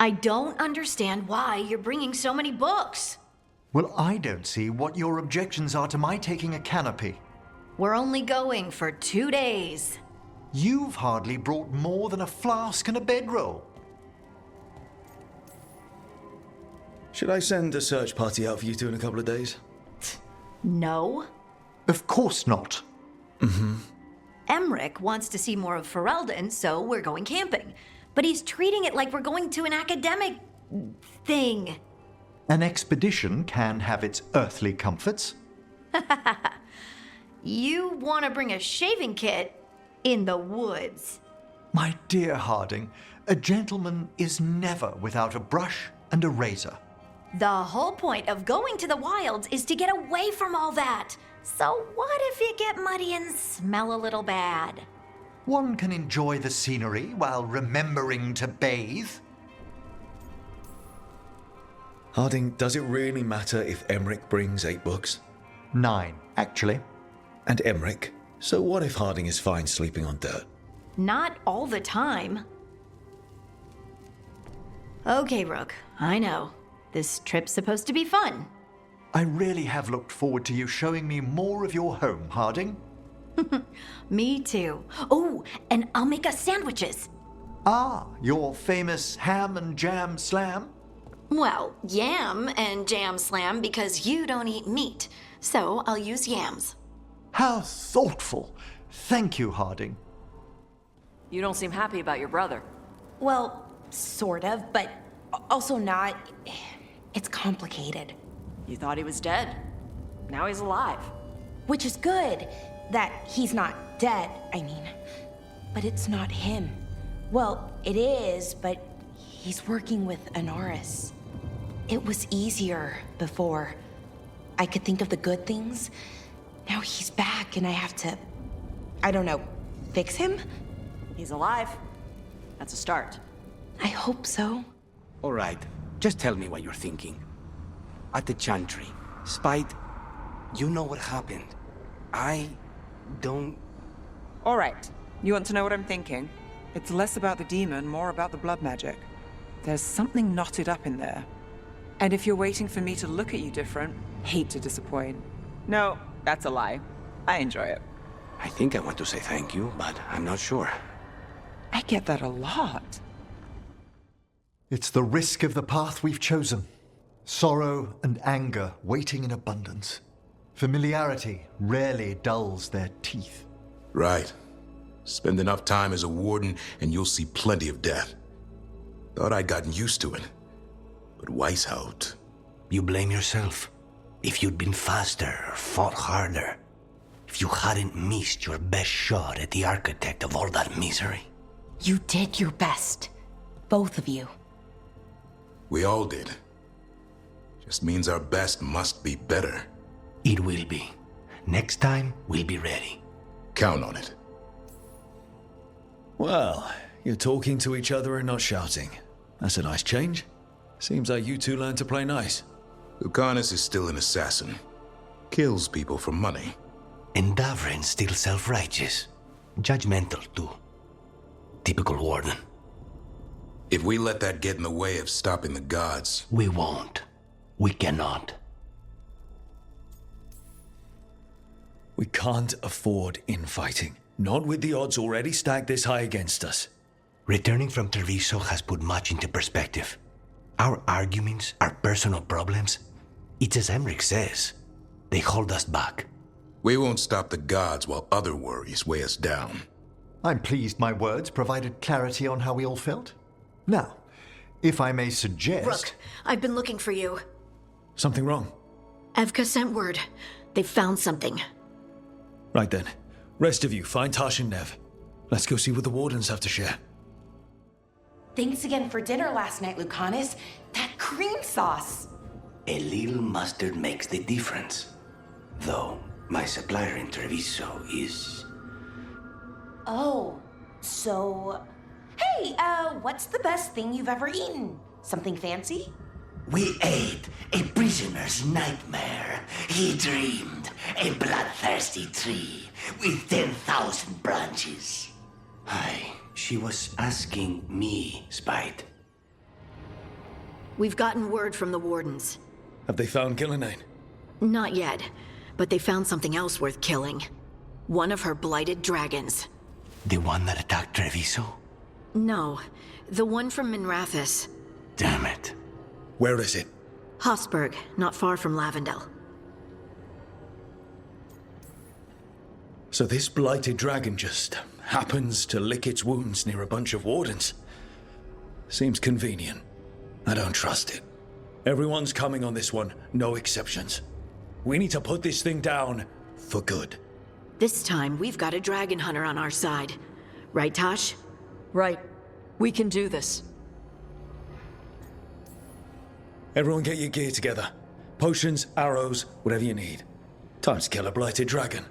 I don't understand why you're bringing so many books. Well, I don't see what your objections are to my taking a canopy. We're only going for 2 days. You've hardly brought more than a flask and a bedroll. Should I send a search party out for you two in a couple of days? No. Of course not. Emmerich wants to see more of Ferelden, so we're going camping. But he's treating it like we're going to an academic thing. An expedition can have its earthly comforts. You want to bring a shaving kit in the woods. My dear Harding, a gentleman is never without a brush and a razor. The whole point of going to the wilds is to get away from all that. So what if you get muddy and smell a little bad? One can enjoy the scenery while remembering to bathe. Harding, does it really matter if Emmerich brings 8 books? 9, actually. And Emmerich? So what if Harding is fine sleeping on dirt? Not all the time. Okay, Rook, I know. This trip's supposed to be fun. I really have looked forward to you showing me more of your home, Harding. Me too. Oh, and I'll make us sandwiches. Ah, your famous ham and jam slam? Well, yam and jam slam because you don't eat meat. So I'll use yams. How thoughtful. Thank you, Harding. You don't seem happy about your brother. Well, sort of, but also not. It's complicated. You thought he was dead. Now he's alive. Which is good, that he's not dead, I mean. But it's not him. Well, it is, but he's working with Anaris. It was easier before. I could think of the good things. Now he's back and I have to, I don't know, fix him? He's alive. That's a start. I hope so. All right, just tell me what you're thinking. At the Chantry, Spite, you know what happened. I don't... All right. You want to know what I'm thinking? It's less about the demon, more about the blood magic. There's something knotted up in there. And if you're waiting for me to look at you different, hate to disappoint. No, that's a lie. I enjoy it. I think I want to say thank you, but I'm not sure. I get that a lot. It's the risk of the path we've chosen. Sorrow and anger waiting in abundance. Familiarity rarely dulls their teeth. Right. Spend enough time as a warden and you'll see plenty of death. Thought I'd gotten used to it. But Weishaupt... You blame yourself. If you'd been faster or fought harder. If you hadn't missed your best shot at the architect of all that misery. You did your best. Both of you. We all did. Just means our best must be better. It will be. Next time, we'll be ready. Count on it. Well, you're talking to each other and not shouting. That's a nice change. Seems like you two learned to play nice. Lucanus is still an assassin. Kills people for money. And Davrin's still self-righteous. Judgmental, too. Typical warden. If we let that get in the way of stopping the gods... We won't. We cannot. We can't afford infighting. Not with the odds already stacked this high against us. Returning from Treviso has put much into perspective. Our arguments, our personal problems, it's as Emmerich says. They hold us back. We won't stop the gods while other worries weigh us down. I'm pleased my words provided clarity on how we all felt. Now, if I may suggest... Rook, I've been looking for you. Something wrong? Evka sent word. They've found something. Right then. Rest of you, find Tash and Nev. Let's go see what the wardens have to share. Thanks again for dinner last night, Lucanus. That cream sauce. A little mustard makes the difference. Though, my supplier in Treviso is... Oh, so... Hey, what's the best thing you've ever eaten? Something fancy? We ate a prisoner's nightmare. He dreamed a bloodthirsty tree with 10,000 branches. She was asking me, Spite. We've gotten word from the Wardens. Have they found Killinane? Not yet, but they found something else worth killing. One of her blighted dragons. The one that attacked Treviso? No, the one from Minrathous. Damn it. Where is it? Hossberg, not far from Lavendel. So this blighted dragon just happens to lick its wounds near a bunch of Wardens. Seems convenient. I don't trust it. Everyone's coming on this one, no exceptions. We need to put this thing down for good. This time, we've got a dragon hunter on our side. Right, Tosh? Right. We can do this. Everyone get your gear together. Potions, arrows, whatever you need. Time to kill a blighted dragon.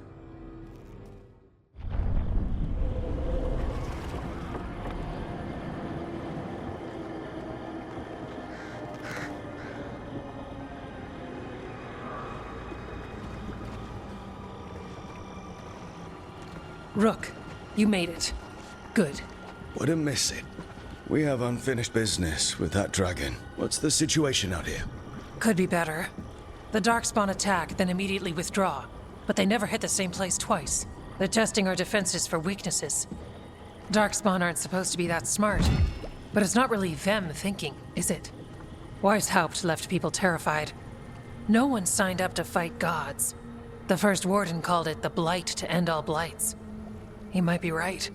Rook, you made it. Good. Wouldn't miss it. We have unfinished business with that dragon. What's the situation out here? Could be better. The Darkspawn attack, then immediately withdraw. But they never hit the same place twice. They're testing our defenses for weaknesses. Darkspawn aren't supposed to be that smart. But it's not really them thinking, is it? Weishaupt left people terrified. No one signed up to fight gods. The first warden called it the blight to end all blights. He might be right.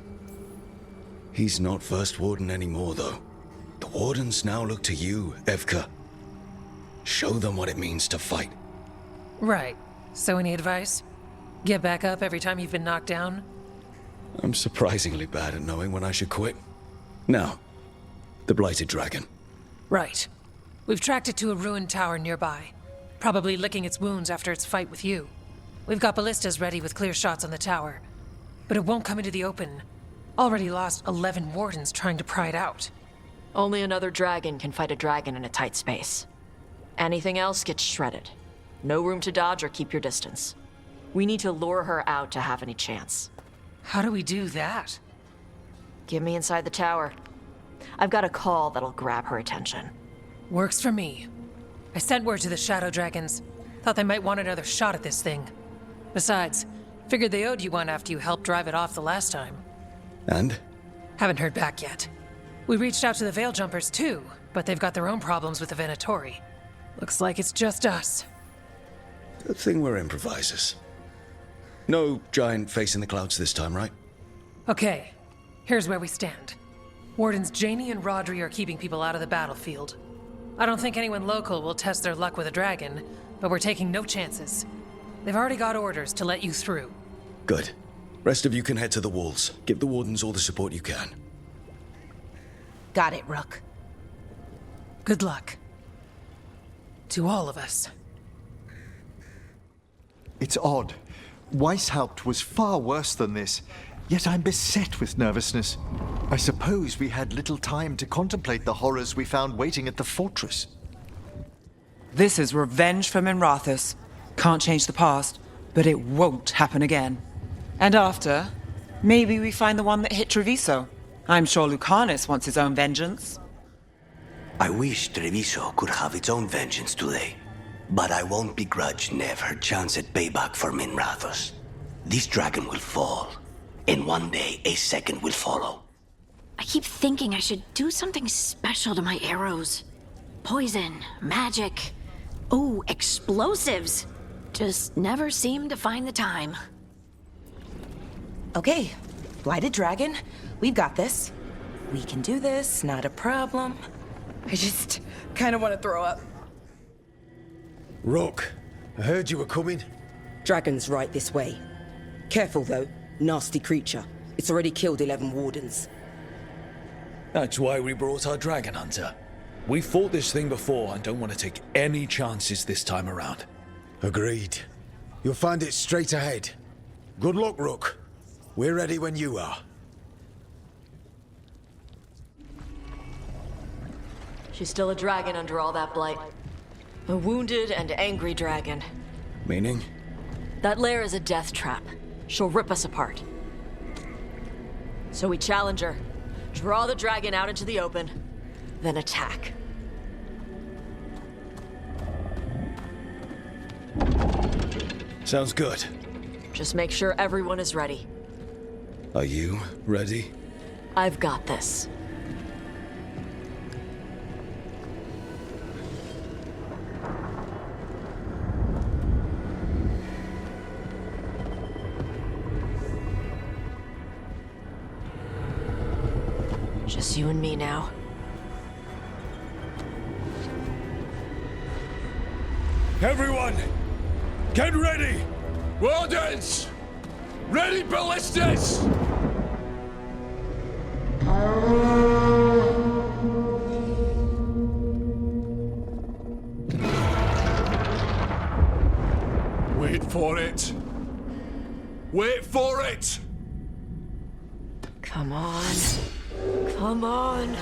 He's not First Warden anymore, though. The Wardens now look to you, Evka. Show them what it means to fight. Right. So any advice? Get back up every time you've been knocked down? I'm surprisingly bad at knowing when I should quit. Now, the Blighted Dragon. Right. We've tracked it to a ruined tower nearby. Probably licking its wounds after its fight with you. We've got ballistas ready with clear shots on the tower. But it won't come into the open. Already lost 11 Wardens trying to pry it out. Only another dragon can fight a dragon in a tight space. Anything else gets shredded. No room to dodge or keep your distance. We need to lure her out to have any chance. How do we do that? Get me inside the tower. I've got a call that'll grab her attention. Works for me. I sent word to the Shadow Dragons. Thought they might want another shot at this thing. Besides, figured they owed you one after you helped drive it off the last time. And? Haven't heard back yet. We reached out to the Veil Jumpers too, but they've got their own problems with the Venatori. Looks like it's just us. Good thing we're improvisers. No giant face in the clouds this time, right? Okay, here's where we stand. Wardens Janie and Rodri are keeping people out of the battlefield. I don't think anyone local will test their luck with a dragon, but we're taking no chances. They've already got orders to let you through. Good. Rest of you can head to the walls. Give the Wardens all the support you can. Got it, Rook. Good luck. To all of us. It's odd. Weishaupt was far worse than this, yet I'm beset with nervousness. I suppose we had little time to contemplate the horrors we found waiting at the fortress. This is revenge for Minrathous. Can't change the past, but it won't happen again. And after, maybe we find the one that hit Treviso. I'm sure Lucanus wants his own vengeance. I wish Treviso could have its own vengeance today, but I won't begrudge Nev her chance at payback for Minrathous. This dragon will fall, and one day a second will follow. I keep thinking I should do something special to my arrows. Poison, magic, oh, explosives. Just never seem to find the time. Okay, Blighted Dragon, we've got this. We can do this, not a problem. I just kind of want to throw up. Rook, I heard you were coming. Dragon's right this way. Careful though, nasty creature. It's already killed 11 Wardens. That's why we brought our Dragon Hunter. We fought this thing before and don't want to take any chances this time around. Agreed. You'll find it straight ahead. Good luck, Rook. We're ready when you are. She's still a dragon under all that blight. A wounded and angry dragon. Meaning? That lair is a death trap. She'll rip us apart. So we challenge her, draw the dragon out into the open, then attack. Sounds good. Just make sure everyone is ready. Are you ready? I've got this. Just you and me now. Everyone, get ready! Wardens! Ready ballistas! Wait for it! Wait for it! Come on. Come on.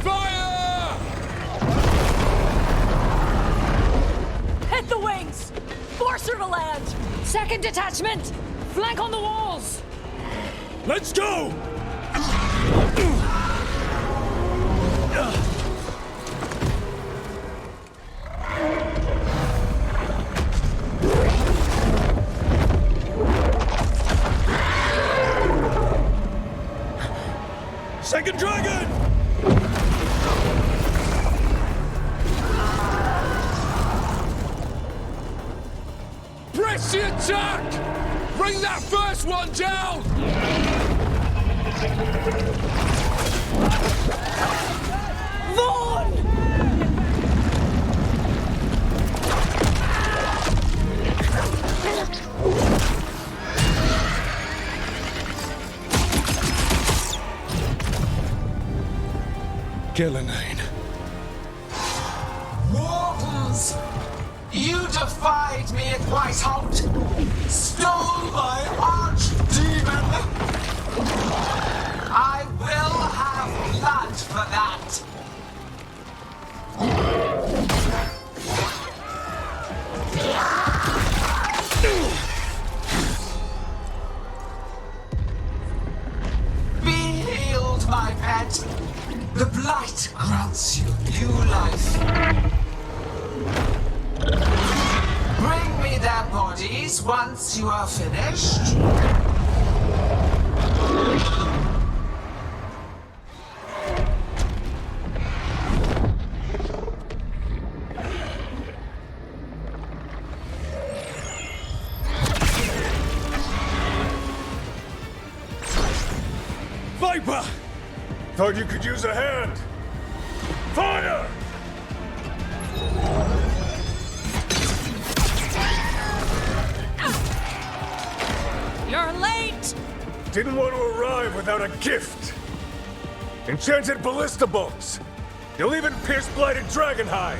Fire! Hit the wings! Force her to land! Second detachment! Flank on the walls! Let's go! Second dragon! Press the attack! Bring that first one down! Vaughn! Killinane. Wardens! You defied me at Whiteholt! Stole my archdemon! I will have blood for that! Be healed, my pet! The blight grants you new life. Bring me their bodies once you are finished. Viper! Thought you could use a hand! Fire! You're late! Didn't want to arrive without a gift. Enchanted ballista bolts. You'll even pierce blighted dragonhide.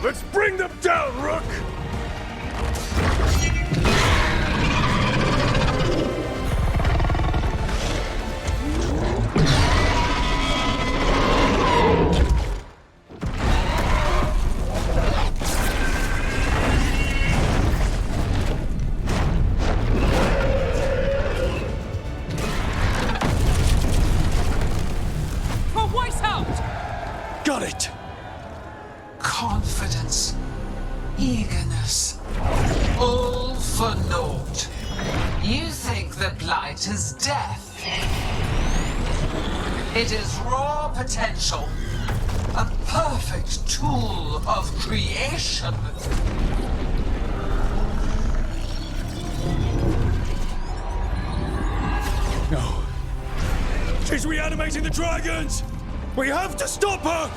Let's bring them down, Rook! Got it! Confidence, eagerness, all for naught. You think the blight is death. It is raw potential, a perfect tool of creation. No. She's reanimating the dragons! We have to stop her!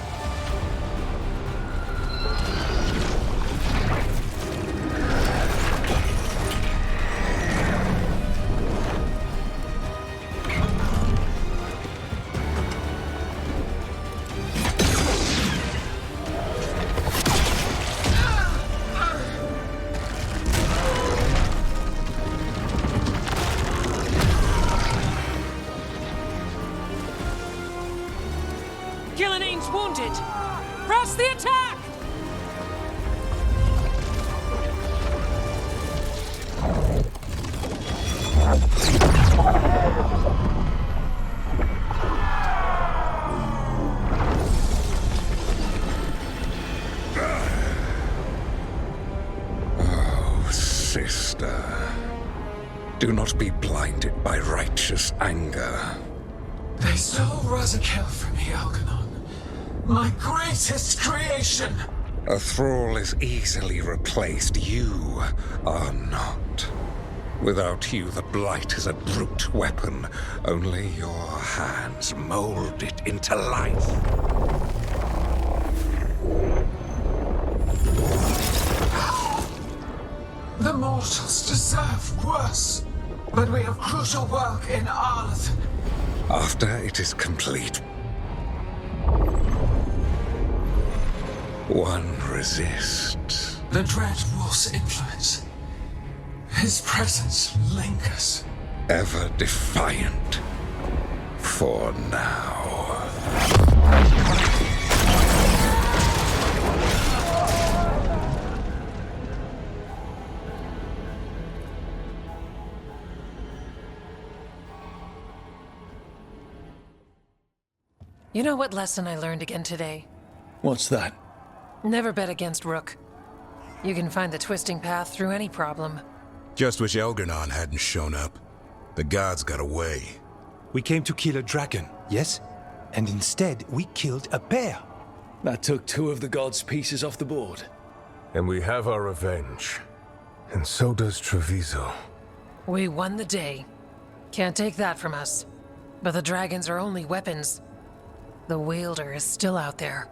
Gillinane's wounded! Press the attack! Oh, sister. Do not be blinded by righteous anger. They stole Razakel from me, Algernon. My greatest creation! A thrall is easily replaced. You are not. Without you, the Blight is a brute weapon. Only your hands mold it into life. The mortals deserve worse. But we have crucial work in Arlathan. After it is complete, one resists. The Dread Wolf's influence. His presence lingers. Ever defiant. For now. You know what lesson I learned again today? What's that? Never bet against Rook. You can find the twisting path through any problem. Just wish Elgernon hadn't shown up. The gods got away. We came to kill a dragon, yes? And instead, we killed a bear. That took 2 of the gods' pieces off the board. And we have our revenge. And so does Treviso. We won the day. Can't take that from us. But the dragons are only weapons. The Wielder is still out there.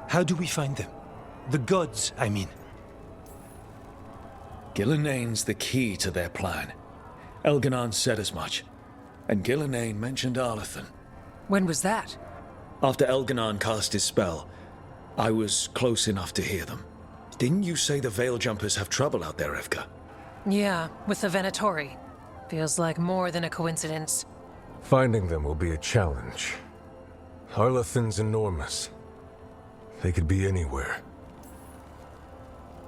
How do we find them? The gods, I mean. Gillenayne's the key to their plan. Elgernon said as much. And Gillenayne mentioned Arlathan. When was that? After Elgernon cast his spell, I was close enough to hear them. Didn't you say the Veil Jumpers have trouble out there, Evka? Yeah, with the Venatori. Feels like more than a coincidence. Finding them will be a challenge. Arlathan's enormous. They could be anywhere.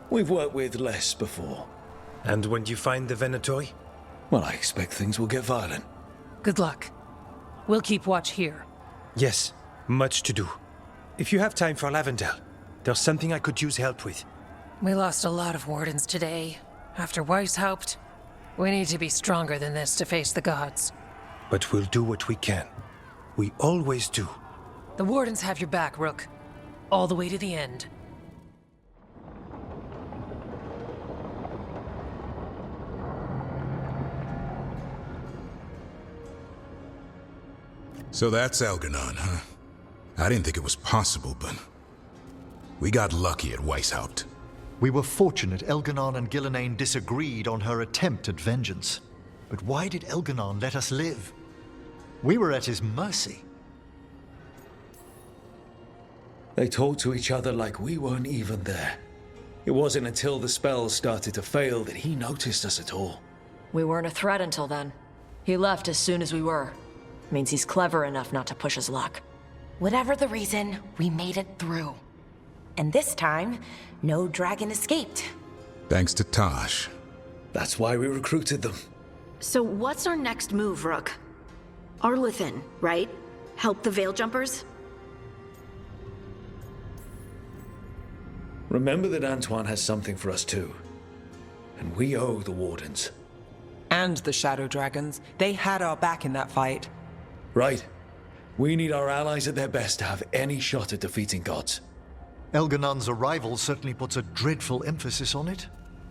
We've worked with less before. And when you find the Venatori? Well, I expect things will get violent. Good luck. We'll keep watch here. Yes, much to do. If you have time for Lavendel, there's something I could use help with. We lost a lot of wardens today. After Weishaupt, we need to be stronger than this to face the gods. But we'll do what we can. We always do. The wardens have your back, Rook. All the way to the end. So that's Elgernon, huh? I didn't think it was possible, but we got lucky at Weishaupt. We were fortunate Elgernon and Gillenayne disagreed on her attempt at vengeance. But why did Elgernon let us live? We were at his mercy. They talked to each other like we weren't even there. It wasn't until the spells started to fail that he noticed us at all. We weren't a threat until then. He left as soon as we were. Means he's clever enough not to push his luck. Whatever the reason, we made it through. And this time, no dragon escaped. Thanks to Tosh. That's why we recruited them. So what's our next move, Rook? Arlathan, right? Help the Veil Jumpers? Remember that Antoine has something for us too. And we owe the Wardens. And the Shadow Dragons. They had our back in that fight. Right. We need our allies at their best to have any shot at defeating gods. Elgernon's arrival certainly puts a dreadful emphasis on it.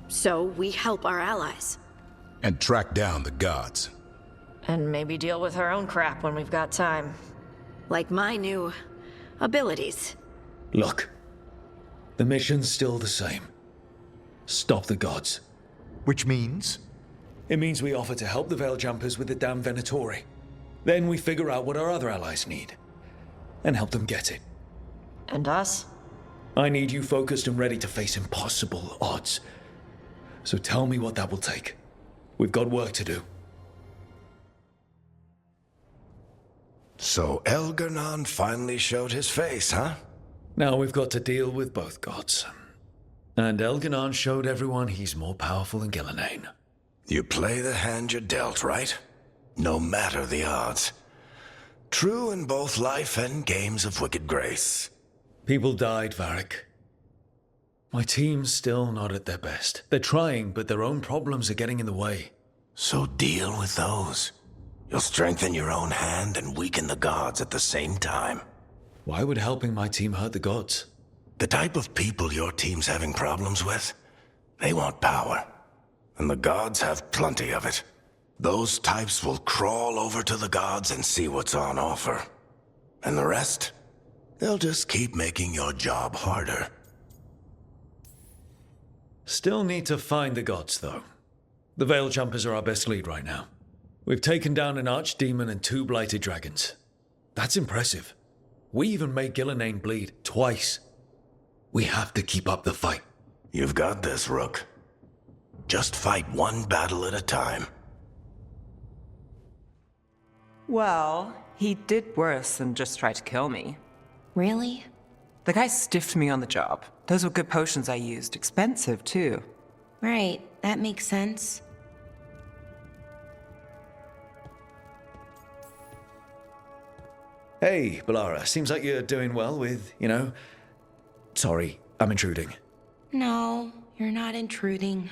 So we help our allies. And track down the gods. And maybe deal with our own crap when we've got time. Like my new abilities. Look. The mission's still the same. Stop the gods. Which means? It means we offer to help the Veil Jumpers with the damn Venatori. Then we figure out what our other allies need. And help them get it. And us? I need you focused and ready to face impossible odds. So tell me what that will take. We've got work to do. So Elgernon finally showed his face, huh? Now we've got to deal with both gods. And Elgernon showed everyone he's more powerful than Gillenayne. You play the hand you're dealt, right? No matter the odds. True in both life and games of wicked grace. People died, Varric. My team's still not at their best. They're trying, but their own problems are getting in the way. So deal with those. You'll strengthen your own hand and weaken the gods at the same time. Why would helping my team hurt the gods? The type of people your team's having problems with, they want power. And the gods have plenty of it. Those types will crawl over to the gods and see what's on offer. And the rest? They'll just keep making your job harder. Still need to find the gods, though. The Veil Jumpers are our best lead right now. We've taken down an archdemon and 2 blighted dragons. That's impressive. We even made Gillenane bleed twice. We have to keep up the fight. You've got this, Rook. Just fight one battle at a time. Well, he did worse than just try to kill me. Really? The guy stiffed me on the job. Those were good potions I used. Expensive, too. Right, that makes sense. Hey, Balara, seems like you're doing well with, Sorry, I'm intruding. No, you're not intruding.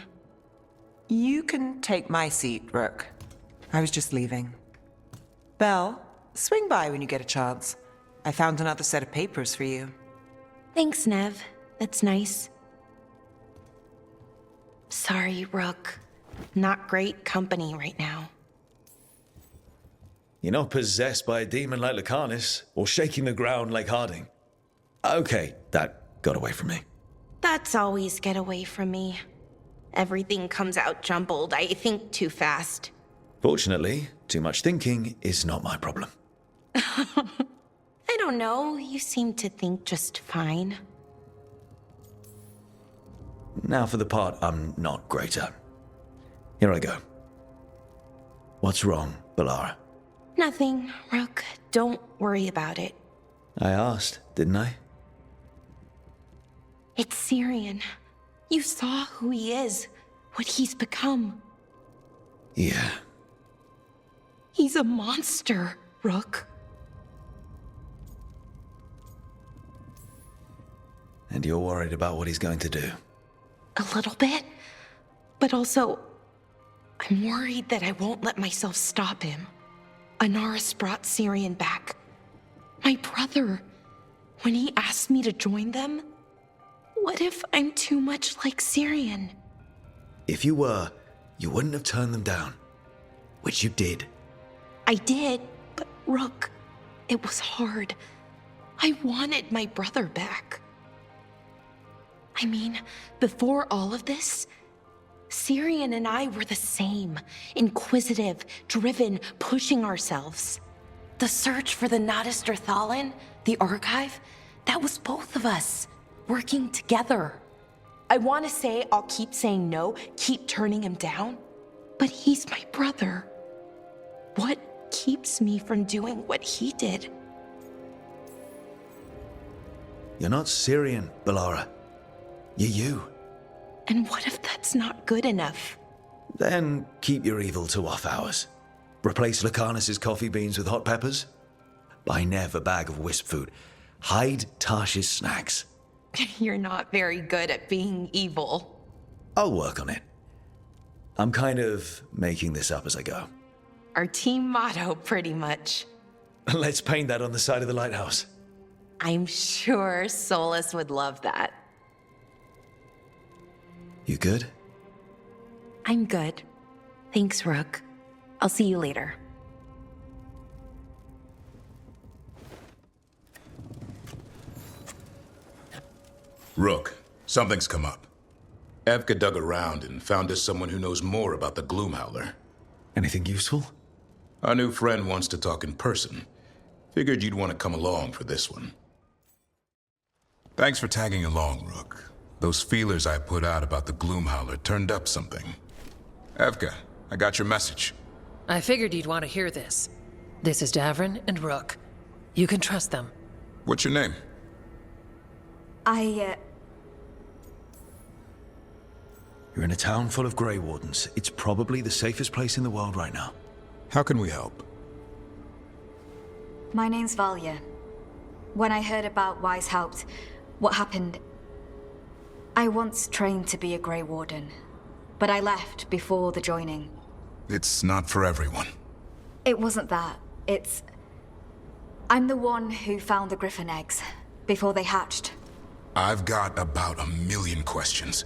You can take my seat, Rook. I was just leaving. Belle, swing by when you get a chance. I found another set of papers for you. Thanks, Nev. That's nice. Sorry, Rook. Not great company right now. You're not possessed by a demon like Lucanus, or shaking the ground like Harding. Okay, that got away from me. That's always get away from me. Everything comes out jumbled. I think too fast. Fortunately, too much thinking is not my problem. I don't know. You seem to think just fine. Now for the part I'm not great at. Here I go. What's wrong, Balara? Nothing, Rook. Don't worry about it. I asked, didn't I? It's Syrian. You saw who he is, what he's become. Yeah. He's a monster, Rook. And you're worried about what he's going to do? A little bit. But also, I'm worried that I won't let myself stop him. Anaris brought Syrian back. My brother. When he asked me to join them, what if I'm too much like Syrian? If you were, you wouldn't have turned them down. Which you did. I did, but Rook, it was hard. I wanted my brother back. I mean, before all of this, Syrian and I were the same. Inquisitive, driven, pushing ourselves. The search for the Nadister Thalin, the archive, that was both of us, working together. I want to say I'll keep saying no, keep turning him down, but he's my brother. What keeps me from doing what he did? You're not Syrian, Balara. You're you. And what if that's not good enough? Then keep your evil to off hours. Replace Lucanus's coffee beans with hot peppers. Buy Nev a bag of wisp food. Hide Tarsh's snacks. You're not very good at being evil. I'll work on it. I'm kind of making this up as I go. Our team motto, pretty much. Let's paint that on the side of the lighthouse. I'm sure Solus would love that. You good? I'm good. Thanks, Rook. I'll see you later. Rook, something's come up. Evka dug around and found us someone who knows more about the Gloomhowler. Anything useful? Our new friend wants to talk in person. Figured you'd want to come along for this one. Thanks for tagging along, Rook. Those feelers I put out about the Gloomhowler turned up something. Evka, I got your message. I figured you'd want to hear this. This is Davrin and Rook. You can trust them. What's your name? You're in a town full of Grey Wardens. It's probably the safest place in the world right now. How can we help? My name's Valya. When I heard about Weishaupt, what happened... I once trained to be a Grey Warden, but I left before the joining. It's not for everyone. It wasn't that. It's... I'm the one who found the griffin eggs, before they hatched. I've got about 1,000,000 questions.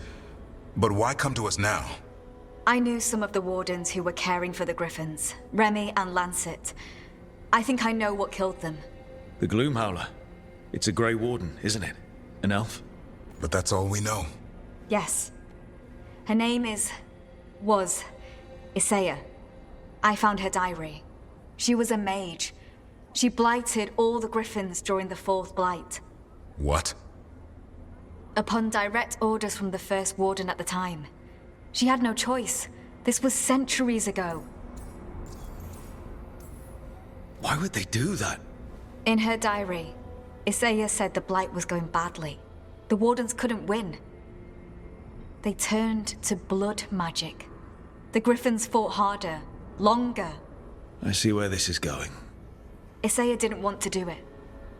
But why come to us now? I knew some of the wardens who were caring for the griffins, Remy and Lancet. I think I know what killed them. The Gloomhowler. It's a Grey Warden, isn't it? An elf? But that's all we know. Yes. Her name was Isaiah. I found her diary. She was a mage. She blighted all the griffins during the Fourth Blight. What? Upon direct orders from the First Warden at the time. She had no choice. This was centuries ago. Why would they do that? In her diary, Isaiah said the Blight was going badly. The Wardens couldn't win. They turned to blood magic. The Griffins fought harder, longer. I see where this is going. Isaiah didn't want to do it.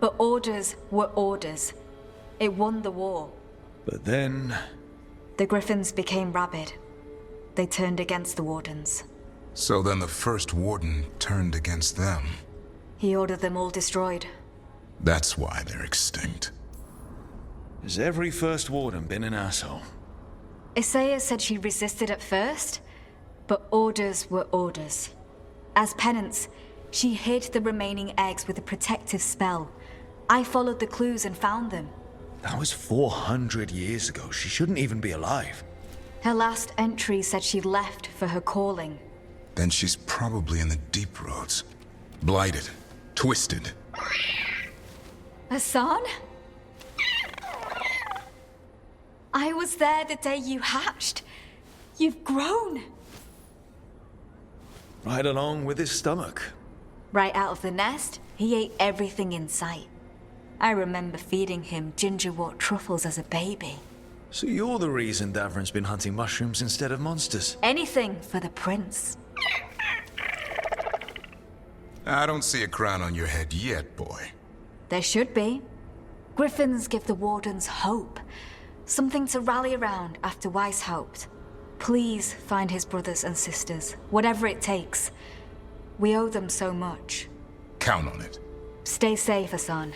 But orders were orders. It won the war. But then... The Griffins became rabid. They turned against the Wardens. So then the First Warden turned against them. He ordered them all destroyed. That's why they're extinct. Has every First Warden been an asshole? Isaiah said she resisted at first, but orders were orders. As penance, she hid the remaining eggs with a protective spell. I followed the clues and found them. That was 400 years ago. She shouldn't even be alive. Her last entry said she left for her calling. Then she's probably in the deep roads. Blighted. Twisted. Hassan? I was there the day you hatched. You've grown. Right along with his stomach. Right out of the nest, he ate everything in sight. I remember feeding him gingerwort truffles as a baby. So you're the reason Davrin's been hunting mushrooms instead of monsters? Anything for the prince. I don't see a crown on your head yet, boy. There should be. Griffins give the Wardens hope. Something to rally around after Weishaupt. Please find his brothers and sisters, whatever it takes. We owe them so much. Count on it. Stay safe, Hassan.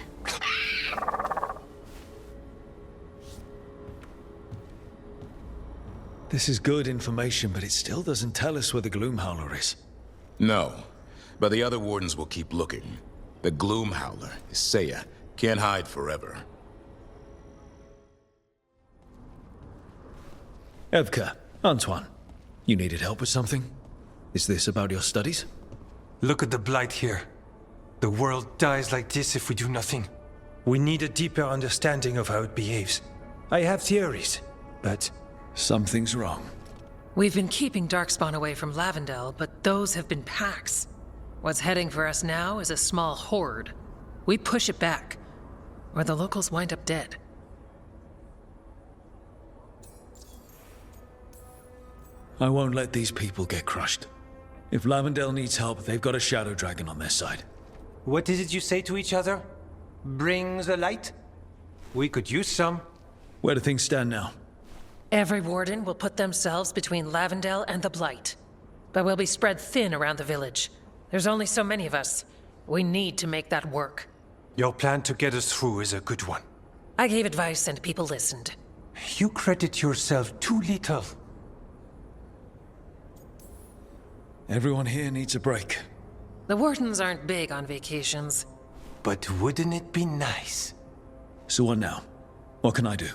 This is good information, but it still doesn't tell us where the Gloomhowler is. No, but the other Wardens will keep looking. The Gloomhowler, Isaiah, can't hide forever. Evka, Antoine, you needed help with something? Is this about your studies? Look at the blight here. The world dies like this if we do nothing. We need a deeper understanding of how it behaves. I have theories, but... Something's wrong. We've been keeping Darkspawn away from Lavendel, but those have been packs. What's heading for us now is a small horde. We push it back, or the locals wind up dead. I won't let these people get crushed. If Lavendel needs help, they've got a Shadow Dragon on their side. What is it you say to each other? Bring the light? We could use some. Where do things stand now? Every warden will put themselves between Lavendel and the Blight. But we'll be spread thin around the village. There's only so many of us. We need to make that work. Your plan to get us through is a good one. I gave advice and people listened. You credit yourself too little. Everyone here needs a break. The Wardens aren't big on vacations. But wouldn't it be nice? So what now? What can I do?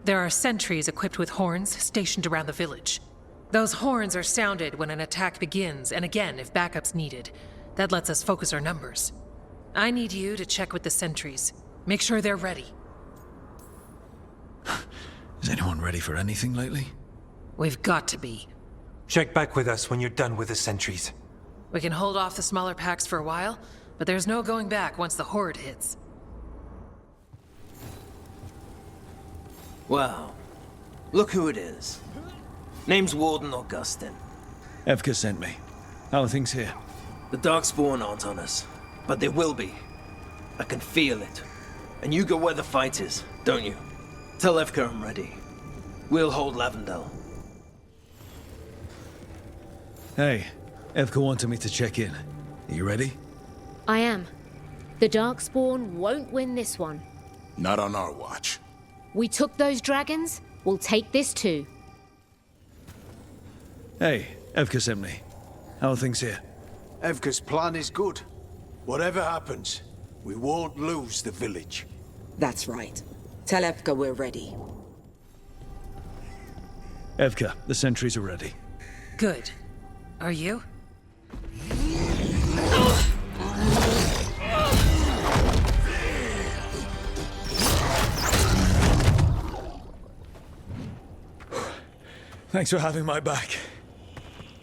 There are sentries equipped with horns stationed around the village. Those horns are sounded when an attack begins, and again if backup's needed. That lets us focus our numbers. I need you to check with the sentries. Make sure they're ready. Is anyone ready for anything lately? We've got to be. Check back with us when you're done with the sentries. We can hold off the smaller packs for a while, but there's no going back once the horde hits. Wow. Look who it is. Name's Warden Augustin. Evka sent me. How are things here? The Darkspawn aren't on us, but they will be. I can feel it. And you go where the fight is, don't you? Tell Evka I'm ready. We'll hold Lavendel. Hey, Evka wanted me to check in. Are you ready? I am. The Darkspawn won't win this one. Not on our watch. We took those dragons, we'll take this too. Hey, Evka sent me. How are things here? Evka's plan is good. Whatever happens, we won't lose the village. That's right. Tell Evka we're ready. Evka, the sentries are ready. Good. Are you? Thanks for having my back.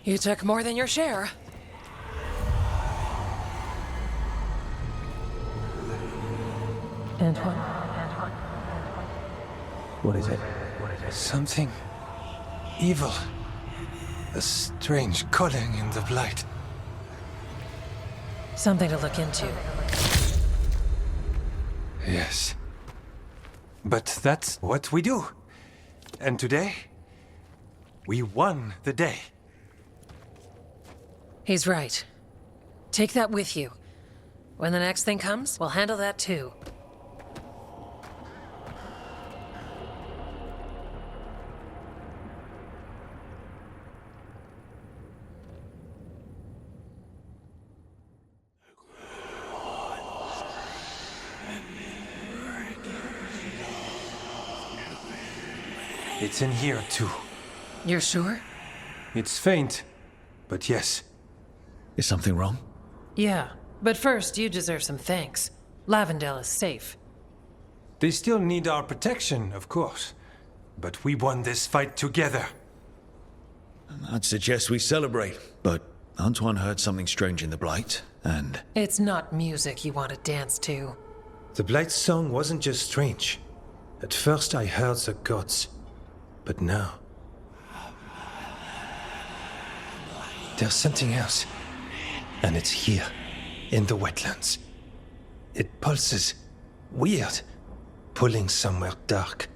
You took more than your share. Antoine? What is it? Something evil. A strange calling in the Blight. Something to look into. Yes. But that's what we do. And today, we won the day. He's right. Take that with you. When the next thing comes, we'll handle that too. It's in here, too. You're sure? It's faint, but yes. Is something wrong? Yeah, but first you deserve some thanks. Lavendel is safe. They still need our protection, of course. But we won this fight together. I'd suggest we celebrate, but Antoine heard something strange in the Blight, and... It's not music you want to dance to. The Blight's song wasn't just strange. At first I heard the gods. But now... there's something else. And it's here, in the wetlands. It pulses. Weird. Pulling somewhere dark.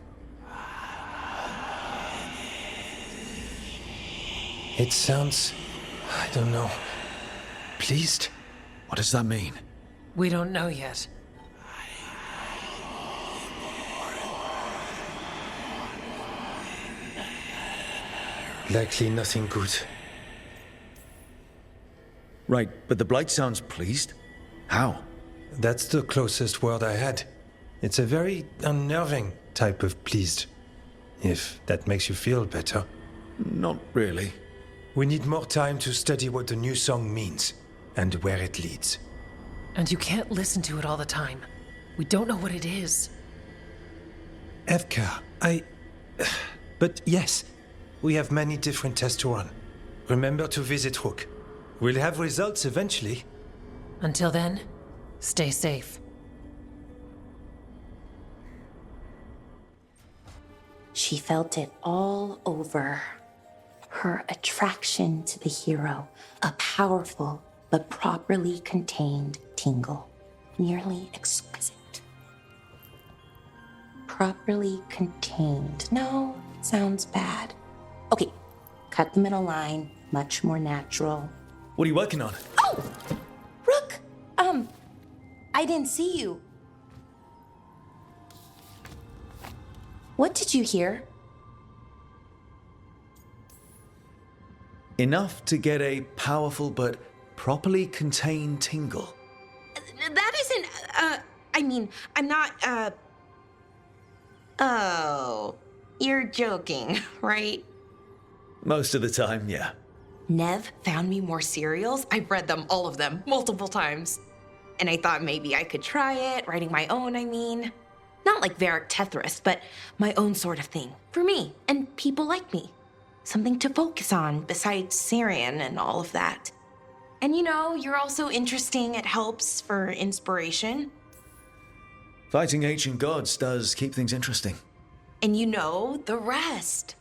It sounds... I don't know... pleased? What does that mean? We don't know yet. Likely nothing good. Right, but the Blight sounds pleased. How? That's the closest word I had. It's a very unnerving type of pleased. If that makes you feel better. Not really. We need more time to study what the new song means, and where it leads. And you can't listen to it all the time. We don't know what it is. Evka, But yes, we have many different tests to run. Remember to visit Rook. We'll have results eventually. Until then, stay safe. She felt it all over. Her attraction to the hero, a powerful but properly contained tingle, nearly exquisite. Properly contained. No, sounds bad. Okay, cut the middle line, much more natural. What are you working on? Oh! Rook! I didn't see you. What did you hear? Enough to get a powerful but properly contained tingle. That isn't, I mean, I'm not, Oh, you're joking, right? Most of the time, yeah. Nev found me more serials. I've read them, all of them, multiple times. And I thought maybe I could try it, writing my own, I mean. Not like Varric Tethris, but my own sort of thing. For me, and people like me. Something to focus on, besides Syrian and all of that. And you know, you're also interesting, it helps for inspiration. Fighting ancient gods does keep things interesting. And you know the rest.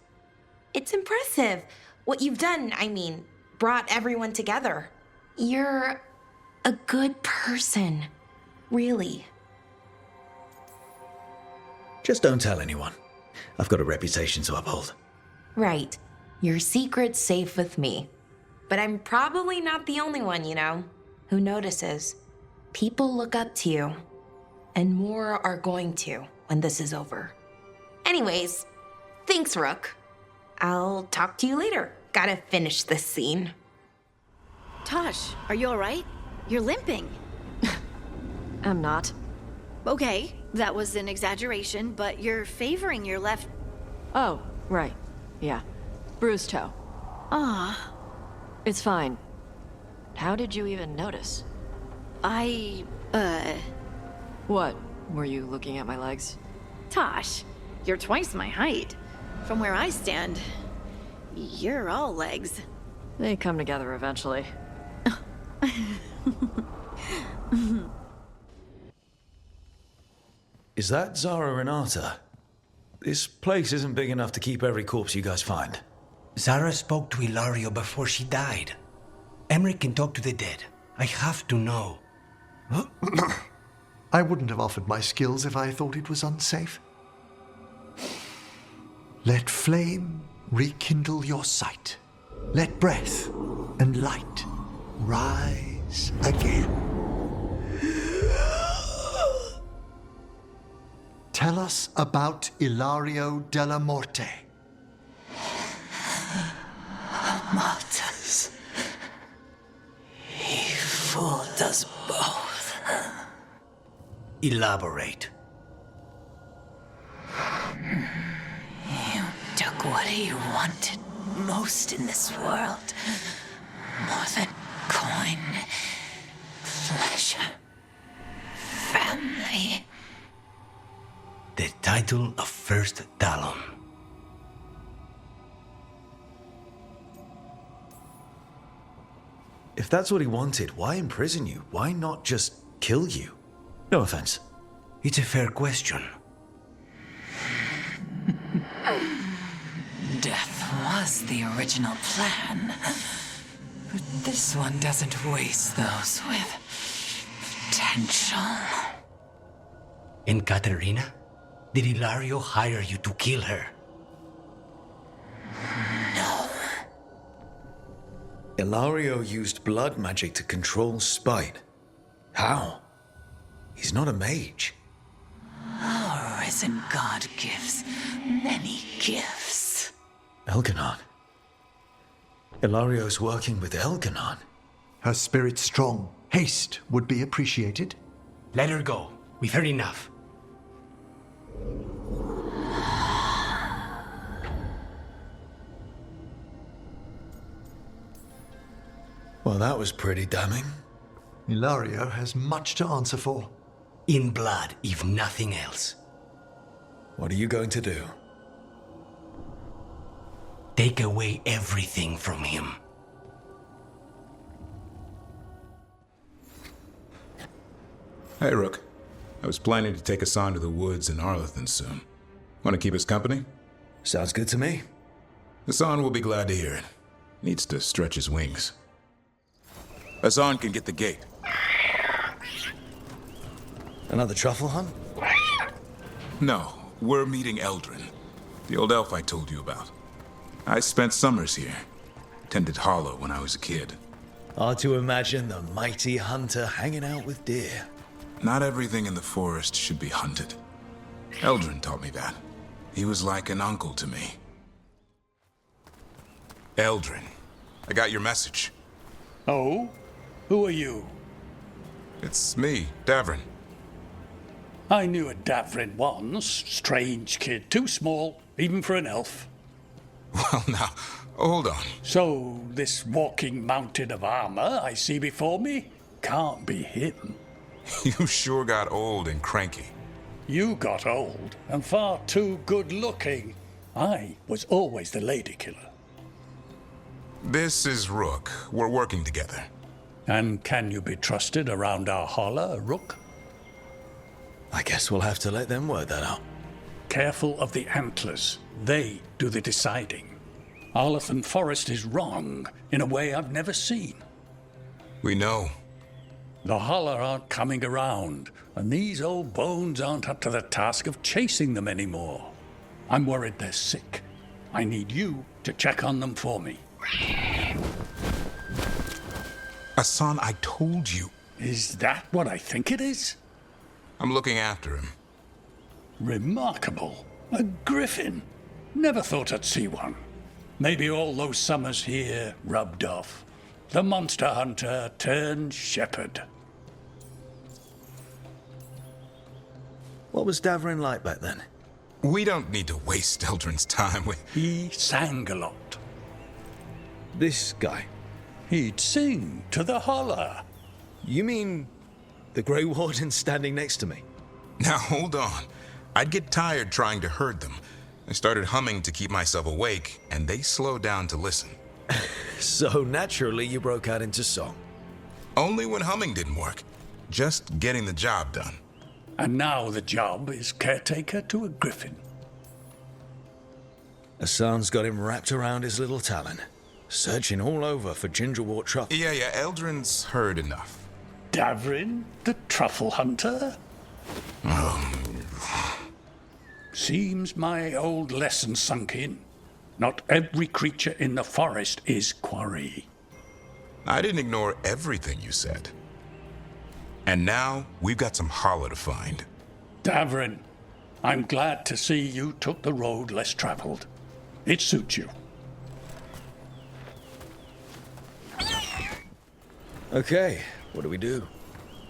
It's impressive. What you've done, I mean, brought everyone together. You're a good person. Really. Just don't tell anyone. I've got a reputation to uphold. Right. Your secret's safe with me. But I'm probably not the only one, you know, who notices. People look up to you. And more are going to when this is over. Anyways, thanks, Rook. I'll talk to you later. Gotta finish this scene. Tosh, are you alright? You're limping. I'm not. Okay, that was an exaggeration, but you're favoring your left... Oh, right. Yeah. Bruised toe. Ah. It's fine. How did you even notice? What? Were you looking at my legs? Tosh, you're twice my height. From where I stand, you're all legs. They come together eventually. Is that Zara Renata? This place isn't big enough to keep every corpse you guys find. Zara spoke to Ilario before she died. Emmerich can talk to the dead. I have to know. I wouldn't have offered my skills if I thought it was unsafe. Let flame rekindle your sight. Let breath and light rise again. Tell us about Ilario della Morte. Martyrs. He fooled us both. Elaborate. You took what he wanted most in this world. More than coin, pleasure, family. The title of First Talon. If that's what he wanted, why imprison you? Why not just kill you? No offense. It's a fair question. Death was the original plan. But this one doesn't waste those with potential. And Katerina? Did Ilario hire you to kill her? No. Ilario used blood magic to control spite. How? He's not a mage. Our risen god gives many gifts. Elganon. Ilario's working with Elganon. Her spirit's strong. Haste would be appreciated. Let her go. We've heard enough. Well, that was pretty damning. Ilario has much to answer for. In blood, if nothing else. What are you going to do? Take away everything from him. Hey, Rook. I was planning to take Hassan to the woods in Arlethan soon. Want to keep us company? Sounds good to me. Hassan will be glad to hear it. Needs to stretch his wings. Hassan can get the gate. Another truffle hunt? No, we're meeting Eldrin, the old elf I told you about. I spent summers here. Tended Hollow when I was a kid. Hard to imagine the mighty hunter hanging out with deer. Not everything in the forest should be hunted. Eldrin taught me that. He was like an uncle to me. Eldrin, I got your message. Oh? Who are you? It's me, Davrin. I knew a Davrin once. Strange kid, too small, even for an elf. Well, now, hold on. So, this walking mountain of armor I see before me can't be him. You sure got old and cranky. You got old and far too good looking. I was always the lady killer. This is Rook. We're working together. And can you be trusted around our holler, Rook? I guess we'll have to let them work that out. Careful of the antlers. They do the deciding. Arlathan Forest is wrong in a way I've never seen. We know. The Holler aren't coming around, and these old bones aren't up to the task of chasing them anymore. I'm worried they're sick. I need you to check on them for me. Hassan, I told you. Is that what I think it is? I'm looking after him. Remarkable. A griffin. Never thought I'd see one. Maybe all those summers here rubbed off. The monster hunter turned shepherd. What was Davrin like back then? We don't need to waste Eldrin's time with... He sang a lot. This guy? He'd sing to the Holler. You mean the Grey Warden standing next to me? Now hold on. I'd get tired trying to herd them. I started humming to keep myself awake, and they slowed down to listen. So naturally you broke out into song. Only when humming didn't work. Just getting the job done. And now the job is caretaker to a griffin. Hassan's got him wrapped around his little talon, searching all over for gingerwort truffle. Yeah, Eldrin's heard enough. Davrin, the truffle hunter? Seems my old lesson sunk in. Not every creature in the forest is quarry. I didn't ignore everything you said. And now, we've got some Holler to find. Davrin, I'm glad to see you took the road less traveled. It suits you. Okay, what do we do?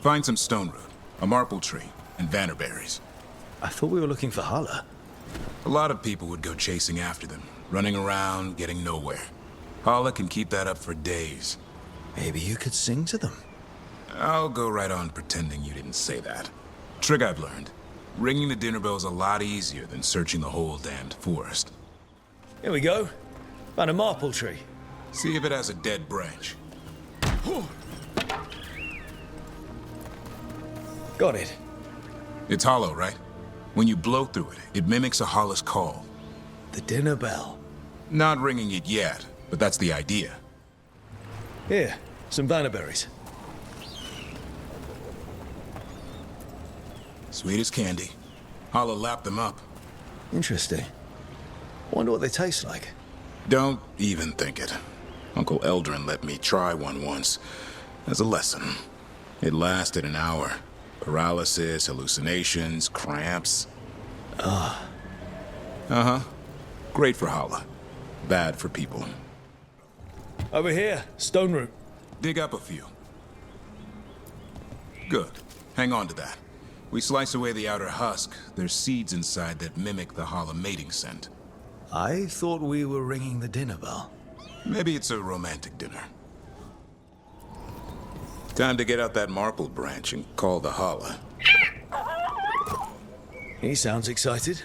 Find some stone root, a marple tree, and vannerberries. I thought we were looking for Holler. A lot of people would go chasing after them, running around, getting nowhere. Holler can keep that up for days. Maybe you could sing to them. I'll go right on pretending you didn't say that. Trick I've learned. Ringing the dinner bell's a lot easier than searching the whole damned forest. Here we go. Found a marple tree. See if it has a dead branch. Got it. It's hollow, right? When you blow through it, it mimics a Holler's call. The dinner bell. Not ringing it yet, but that's the idea. Here, some vannerberries. Sweet as candy. Holler lapped them up. Interesting. Wonder what they taste like. Don't even think it. Uncle Eldrin let me try one once. As a lesson. It lasted an hour. Paralysis, hallucinations, cramps. Uh-huh. Great for Holler. Bad for people. Over here, stone root. Dig up a few. Good. Hang on to that. We slice away the outer husk. There's seeds inside that mimic the Holler mating scent. I thought we were ringing the dinner bell. Maybe it's a romantic dinner. Time to get out that marple branch and call the Holler. He sounds excited.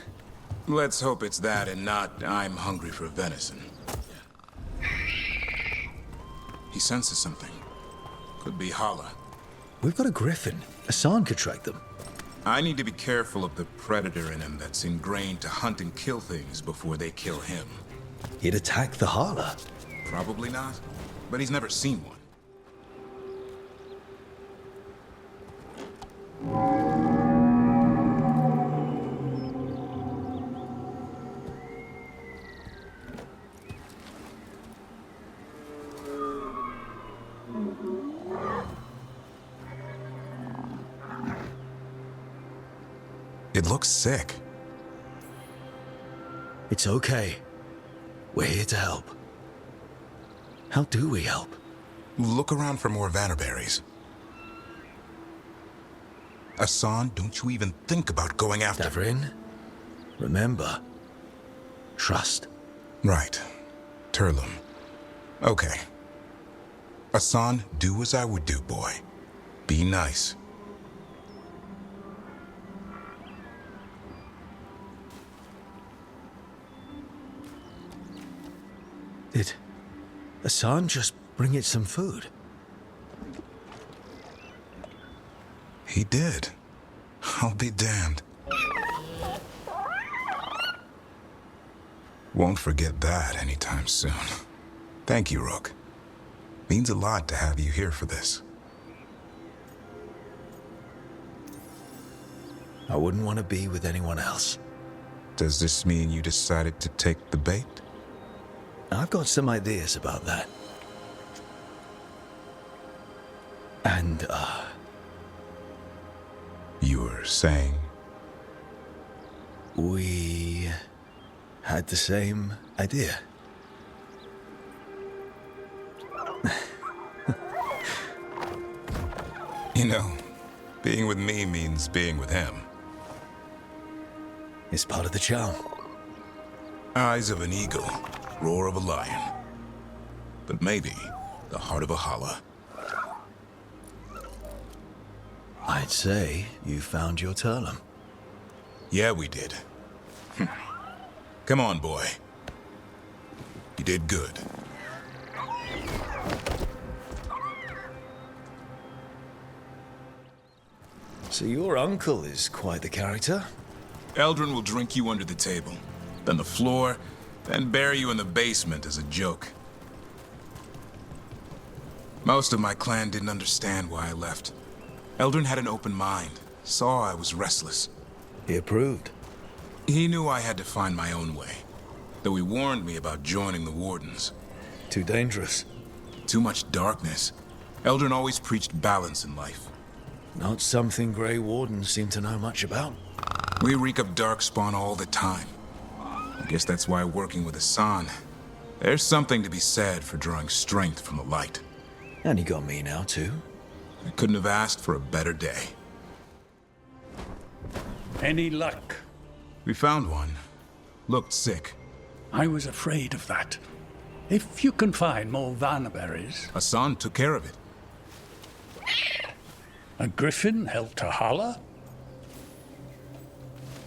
Let's hope it's that and not I'm hungry for venison. He senses something. Could be Holler. We've got a griffin. Hassan could track them. I need to be careful of the predator in him that's ingrained to hunt and kill things before they kill him. He'd attack the Holler. Probably not, but he's never seen one. It looks sick. It's okay. We're here to help. How do we help? Look around for more vannerberries. Hassan, don't you even think about going after... Davrin, remember, trust. Right. Turlum. Okay. Hassan, do as I would do, boy. Be nice. Did Hassan just bring it some food? He did. I'll be damned. Won't forget that anytime soon. Thank you, Rook. Means a lot to have you here for this. I wouldn't want to be with anyone else. Does this mean you decided to take the bait? I've got some ideas about that. And, You were saying? We had the same idea. You know, being with me means being with him. It's part of the charm. Eyes of an eagle, roar of a lion. But maybe the heart of a holla. I'd say you found your Turlum. Yeah, we did. Come on, boy. You did good. So your uncle is quite the character. Eldrin will drink you under the table, then the floor, then bury you in the basement as a joke. Most of my clan didn't understand why I left. Eldrin had an open mind, saw I was restless. He approved. He knew I had to find my own way, though he warned me about joining the Wardens. Too dangerous. Too much darkness. Eldrin always preached balance in life. Not something Grey Wardens seem to know much about. We reek of darkspawn all the time. I guess that's why working with Hassan, there's something to be said for drawing strength from the light. And he got me now, too. I couldn't have asked for a better day. Any luck? We found one. Looked sick. I was afraid of that. If you can find more Vanaberries... Hassan took care of it. A griffin helped a holler?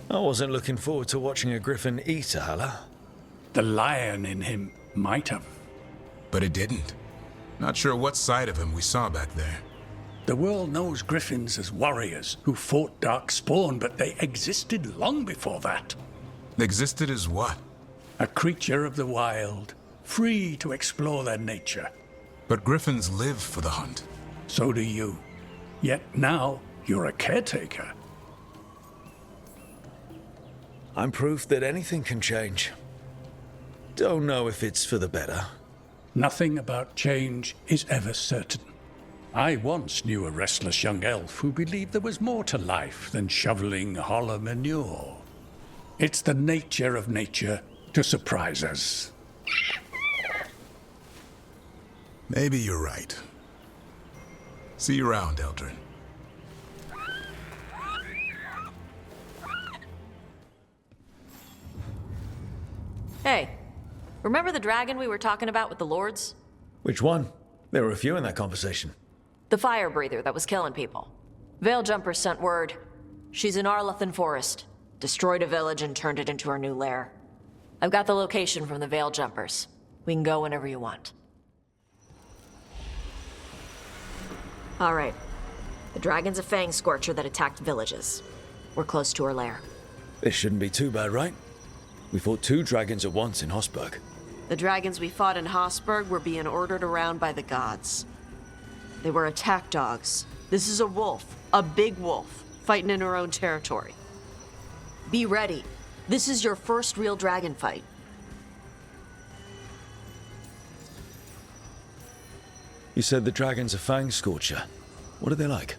I wasn't looking forward to watching a griffin eat a holler. The lion in him might have. But it didn't. Not sure what side of him we saw back there. The world knows griffins as warriors who fought Darkspawn, but they existed long before that. Existed as what? A creature of the wild, free to explore their nature. But griffins live for the hunt. So do you. Yet now, you're a caretaker. I'm proof that anything can change. Don't know if it's for the better. Nothing about change is ever certain. I once knew a restless young elf who believed there was more to life than shoveling hollow manure. It's the nature of nature to surprise us. Maybe you're right. See you around, Eldrin. Hey, remember the dragon we were talking about with the lords? Which one? There were a few in that conversation. The fire breather that was killing people. Veiljumpers sent word. She's in Arlathan Forest. Destroyed a village and turned it into her new lair. I've got the location from the Veiljumpers. We can go whenever you want. Alright. The dragon's a fang scorcher that attacked villages. We're close to her lair. This shouldn't be too bad, right? We fought 2 dragons at once in Hosberg. The dragons we fought in Hosberg were being ordered around by the gods. They were attack dogs. This is a wolf, a big wolf, fighting in her own territory. Be ready. This is your first real dragon fight. You said the dragon's a fang scorcher. What are they like?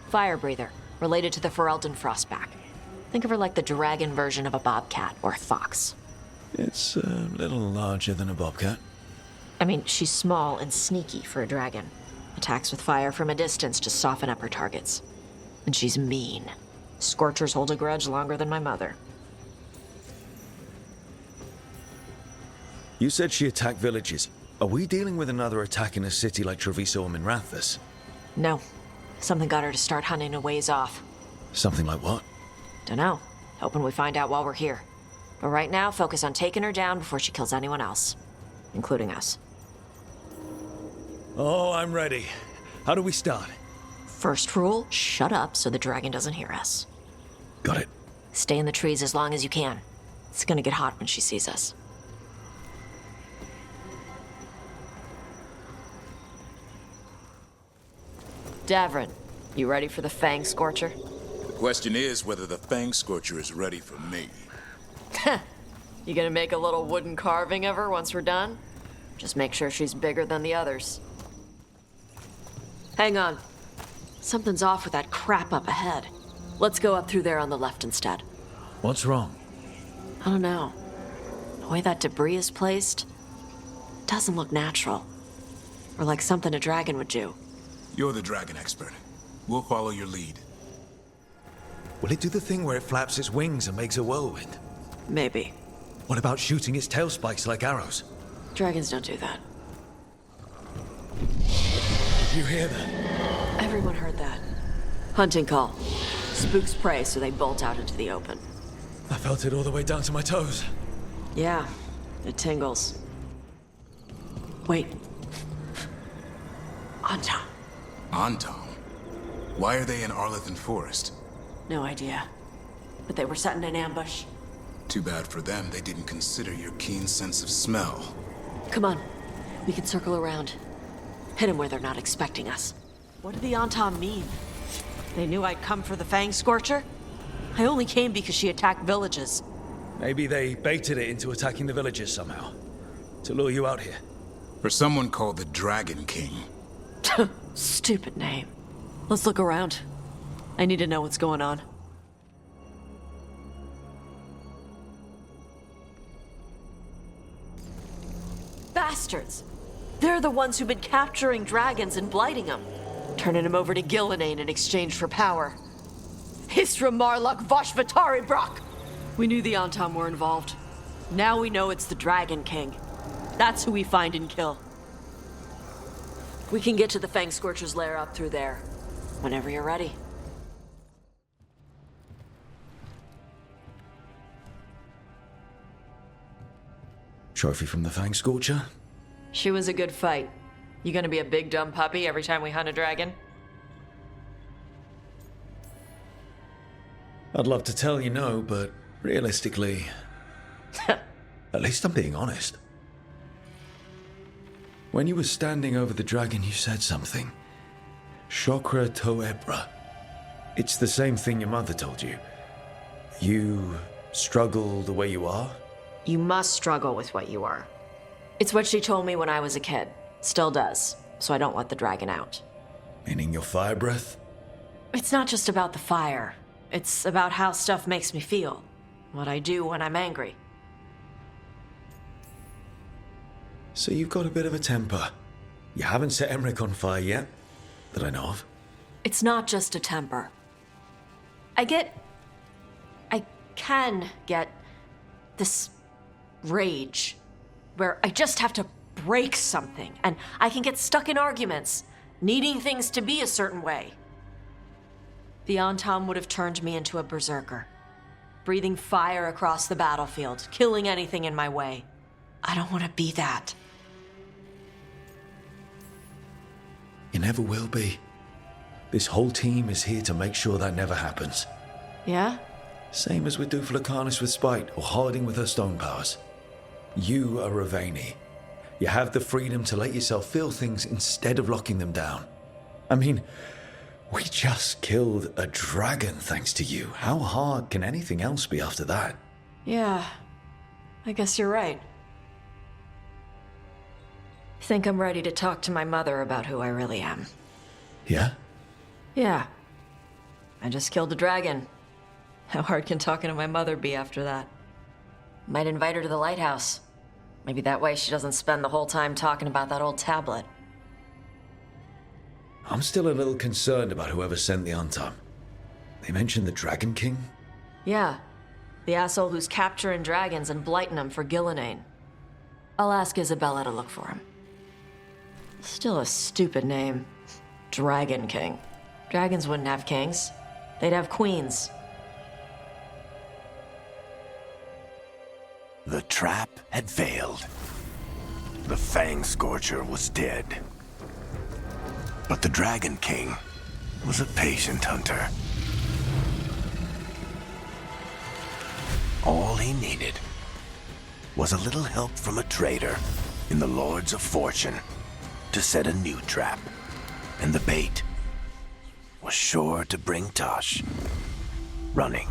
Fire breather, related to the Ferelden Frostback. Think of her like the dragon version of a bobcat or a fox. It's a little larger than a bobcat. I mean, she's small and sneaky for a dragon. Attacks with fire from a distance to soften up her targets. And she's mean. Scorchers hold a grudge longer than my mother. You said she attacked villages. Are we dealing with another attack in a city like Treviso or Minrathous? No. Something got her to start hunting a ways off. Something like what? Dunno. Hoping we find out while we're here. But right now, focus on taking her down before she kills anyone else. Including us. Oh, I'm ready. How do we start? First rule, shut up so the dragon doesn't hear us. Got it. Stay in the trees as long as you can. It's gonna get hot when she sees us. Davrin, you ready for the Fang Scorcher? The question is whether the Fang Scorcher is ready for me. You gonna make a little wooden carving of her once we're done? Just make sure she's bigger than the others. Hang on. Something's off with that crap up ahead. Let's go up through there on the left instead. What's wrong? I don't know. The way that debris is placed doesn't look natural. Or like something a dragon would do. You're the dragon expert. We'll follow your lead. Will it do the thing where it flaps its wings and makes a whirlwind? Maybe. What about shooting its tail spikes like arrows? Dragons don't do that. Did you hear that? Everyone heard that. Hunting call. Spooks prey, so they bolt out into the open. I felt it all the way down to my toes. Yeah, it tingles. Wait. Anton. Anton? Why are they in Arlethan Forest? No idea. But they were setting an ambush. Too bad for them they didn't consider your keen sense of smell. Come on. We can circle around. Hit them where they're not expecting us. What did the Anton mean? They knew I'd come for the Fang Scorcher? I only came because she attacked villages. Maybe they baited it into attacking the villagers somehow. To lure you out here. For someone called the Dragon King. Stupid name. Let's look around. I need to know what's going on. Bastards! They're the ones who've been capturing dragons and blighting them. Turning them over to Gillenane in exchange for power. Hisra Marluk Voshvatari Brock! We knew the Antam were involved. Now we know it's the Dragon King. That's who we find and kill. We can get to the Fang Scorcher's lair up through there. Whenever you're ready. Trophy from the Fang Scorcher? She was a good fight. You gonna be a big dumb puppy every time we hunt a dragon? I'd love to tell you no, but realistically... at least I'm being honest. When you were standing over the dragon, you said something. Shokra Toebra. It's the same thing your mother told you. You struggle the way you are? You must struggle with what you are. It's what she told me when I was a kid. Still does, so I don't let the dragon out. Meaning your fire breath? It's not just about the fire. It's about how stuff makes me feel. What I do when I'm angry. So you've got a bit of a temper. You haven't set Emmerich on fire yet, that I know of. It's not just a temper. I can get this rage where I just have to break something, and I can get stuck in arguments, needing things to be a certain way. The Antam would have turned me into a berserker, breathing fire across the battlefield, killing anything in my way. I don't want to be that. You never will be. This whole team is here to make sure that never happens. Yeah? Same as with Duflacanis with spite, or Harding with her stone powers. You are Ravani. You have the freedom to let yourself feel things instead of locking them down. I mean, we just killed a dragon thanks to you. How hard can anything else be after that? Yeah, I guess you're right. I think I'm ready to talk to my mother about who I really am. Yeah? Yeah. I just killed a dragon. How hard can talking to my mother be after that? Might invite her to the lighthouse. Maybe that way she doesn't spend the whole time talking about that old tablet. I'm still a little concerned about whoever sent the Antam. They mentioned the Dragon King? Yeah. The asshole who's capturing dragons and blighting them for Gillenane. I'll ask Isabella to look for him. Still a stupid name. Dragon King. Dragons wouldn't have kings. They'd have queens. The trap had failed. The Fang Scorcher was dead. But the Dragon King was a patient hunter. All he needed was a little help from a trader in the Lords of Fortune to set a new trap. And the bait was sure to bring Tosh running.